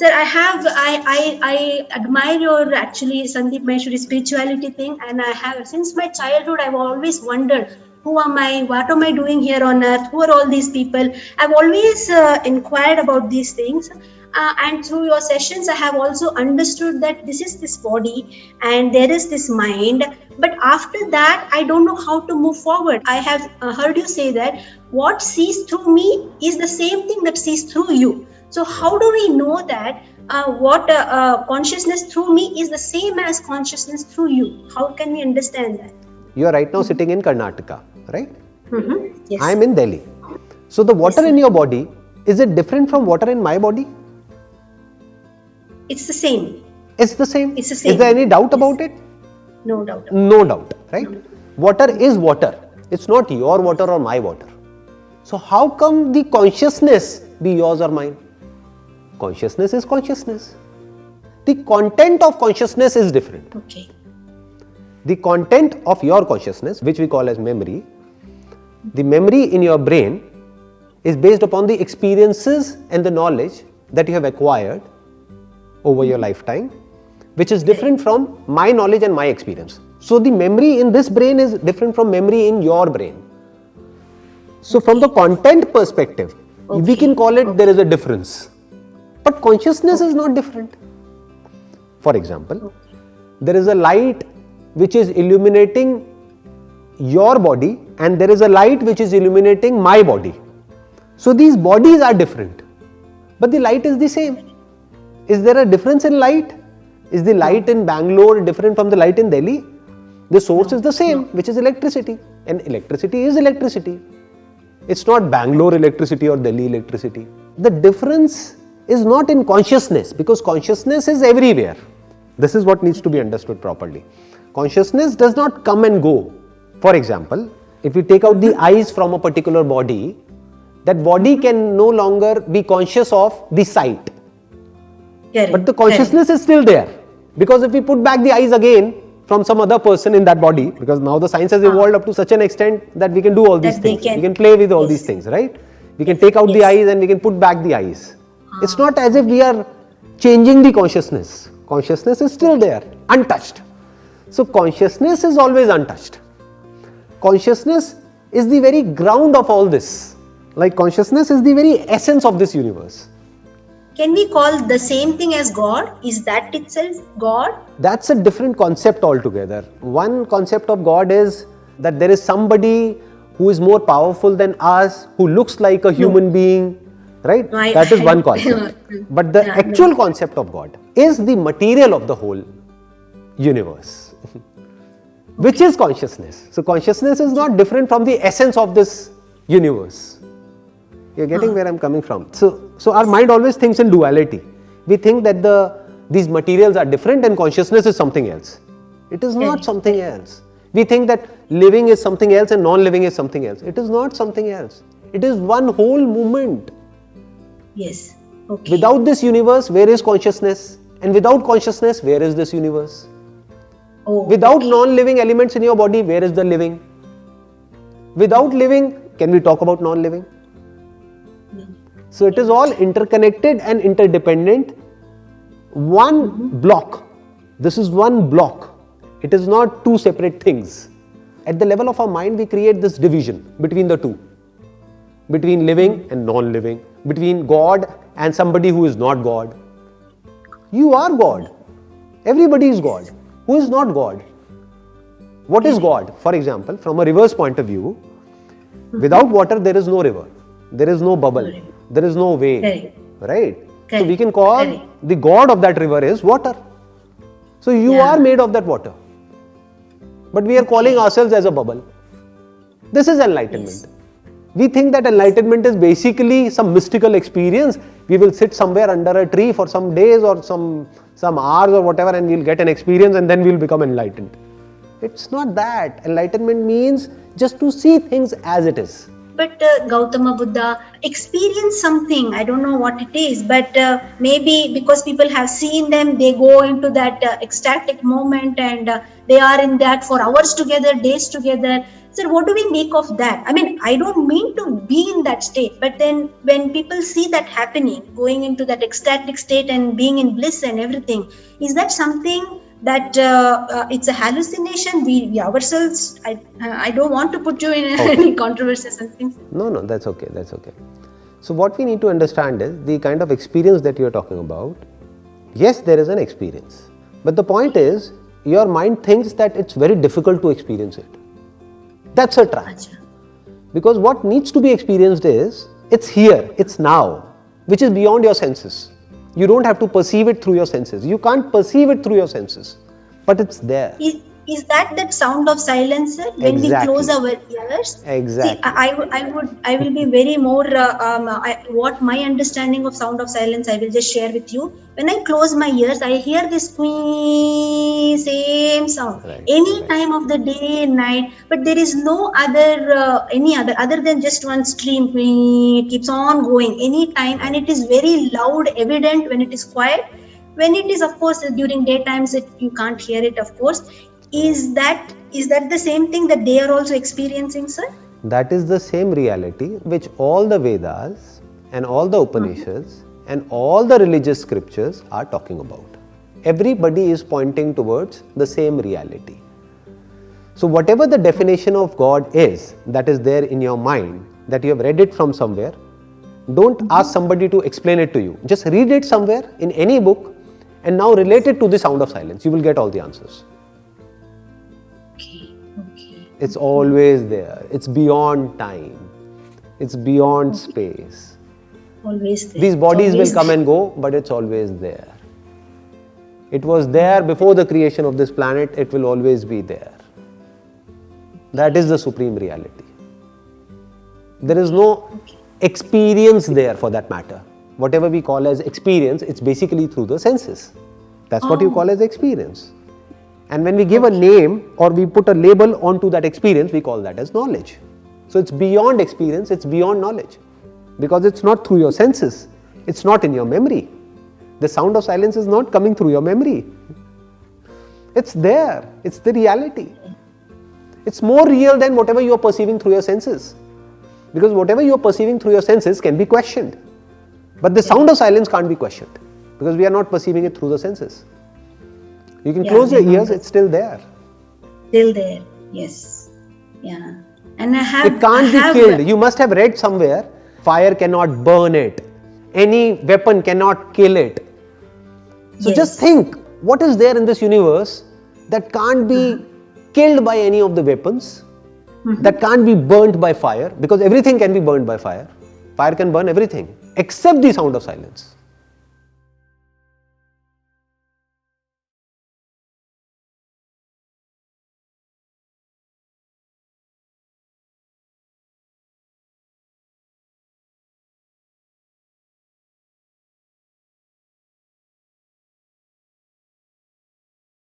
Sir, I admire your actually Sandeep Maheshwari spirituality thing, and I have since my childhood I've always wondered who am I, what am I doing here on earth, who are all these people. I've always inquired about these things, and through your sessions I have also understood that this is this body and there is this mind. But after that I don't know how to move forward. I have heard you say that what sees through me is the same thing that sees through you. So how do we know that what consciousness through me is the same as consciousness through you? How can we understand that? You are right now sitting in Karnataka, right? Yes. I am in Delhi. So the water in your body, is it different from water in my body? It's the same. It's the same. It's the same. Is there any doubt about it? No doubt. No doubt, right? Water is water. It's not your water or my water. So how come the consciousness be yours or mine? Consciousness is consciousness. The content of consciousness is different. Okay. The content of your consciousness, which we call as memory, the memory in your brain is based upon the experiences and the knowledge that you have acquired over your lifetime, which is different from my knowledge and my experience. So the memory in this brain is different from memory in your brain. So from the content perspective, we can call it there is a difference. But consciousness is not different. For example, there is a light which is illuminating your body and there is a light which is illuminating my body. So these bodies are different, but the light is the same. Is there a difference in light? Is the light in Bangalore different from the light in Delhi? The source is the same, which is electricity, and electricity is electricity. It's not Bangalore electricity or Delhi electricity. The difference is not in consciousness, because consciousness is everywhere. This is what needs to be understood properly. Consciousness does not come and go. For example, if we take out the eyes from a particular body, that body can no longer be conscious of the sight. But the consciousness is still there. Because if we put back the eyes again from some other person in that body, because now the science has evolved up to such an extent that we can do all these things. We can play with all these things, right? We can take out the eyes and we can put back the eyes. It's not as if we are changing the consciousness. Consciousness is still there, untouched. So consciousness is always untouched. Consciousness is the very ground of all this. Like consciousness is the very essence of this universe. Can we call the same thing as God? Is that itself God? That's a different concept altogether. One concept of God is that there is somebody who is more powerful than us, who looks like a human being, right? That is one concept. But the actual concept of God is the material of the whole universe, which is consciousness. So consciousness is not different from the essence of this universe. You're getting where I'm coming from. So our mind always thinks in duality. We think that these materials are different and consciousness is something else. It is not something else. We think that living is something else and non-living is something else. It is not something else. It is one whole movement. Yes. Okay. Without this universe, where is consciousness? And without consciousness, where is this universe? Without non-living elements in your body, where is the living? Without living, can we talk about non-living? So it is all interconnected and interdependent. One block. This is one block. It is not two separate things. At the level of our mind, we create this division between the two. Between living and non-living. Between God and somebody who is not God. You are God. Everybody is God. Who is not God? What is God? For example, from a river's point of view, without water there is no river. There is no bubble. There is no wave. Right? So we can call the God of that river is water. So you are made of that water. But we are calling ourselves as a bubble. This is enlightenment. We think that enlightenment is basically some mystical experience. We will sit somewhere under a tree for some days or some hours or whatever, and we'll get an experience and then we'll become enlightened. It's not that. Enlightenment means just to see things as it is. But Gautama Buddha experienced something, I don't know what it is, but maybe because people have seen them, they go into that ecstatic moment and they are in that for hours together, days together. Sir, what do we make of that? I mean, I don't mean to be in that state, but then when people see that happening, going into that ecstatic state and being in bliss and everything, is that something that it's a hallucination? We ourselves, I don't want to put you in any controversy or something. No, that's okay, that's okay. So what we need to understand is the kind of experience that you are talking about. Yes, there is an experience, but the point is your mind thinks that it's very difficult to experience it. That's a trap. Because what needs to be experienced is, it's here, it's now, which is beyond your senses. You don't have to perceive it through your senses. You can't perceive it through your senses, but it's there. Is that sound of silence, sir? When we close our ears? Exactly. See, I will be very more, what my understanding of sound of silence, I will just share with you. When I close my ears, I hear this same sound. Right, any time of the day, night, but there is no other than just one stream, keeps on going anytime, and it is very loud, evident when it is quiet. When it is, of course, during daytimes, you can't hear it, of course. Is that the same thing that they are also experiencing, sir? That is the same reality which all the Vedas and all the Upanishads and all the religious scriptures are talking about. Everybody is pointing towards the same reality. So whatever the definition of God is that is there in your mind, that you have read it from somewhere, don't ask somebody to explain it to you. Just read it somewhere in any book and now relate it to the sound of silence. You will get all the answers. It's always there. It's beyond time. It's beyond space. Always there. These bodies will come and go, but it's always there. It was there before the creation of this planet. It will always be there. That is the supreme reality. There is no experience there for that matter. Whatever we call as experience, it's basically through the senses. That's what you call as experience. And when we give a name or we put a label onto that experience, we call that as knowledge. So it's beyond experience, it's beyond knowledge. Because it's not through your senses, it's not in your memory. The sound of silence is not coming through your memory. It's there, it's the reality. It's more real than whatever you are perceiving through your senses. Because whatever you are perceiving through your senses can be questioned. But the sound of silence can't be questioned. Because we are not perceiving it through the senses. You can close your ears, it's still there. Still there, yes. Yeah. And it can't be killed. You must have read somewhere, fire cannot burn it. Any weapon cannot kill it. So just think, what is there in this universe that can't be killed by any of the weapons, that can't be burnt by fire, because everything can be burned by fire. Fire can burn everything, except the sound of silence.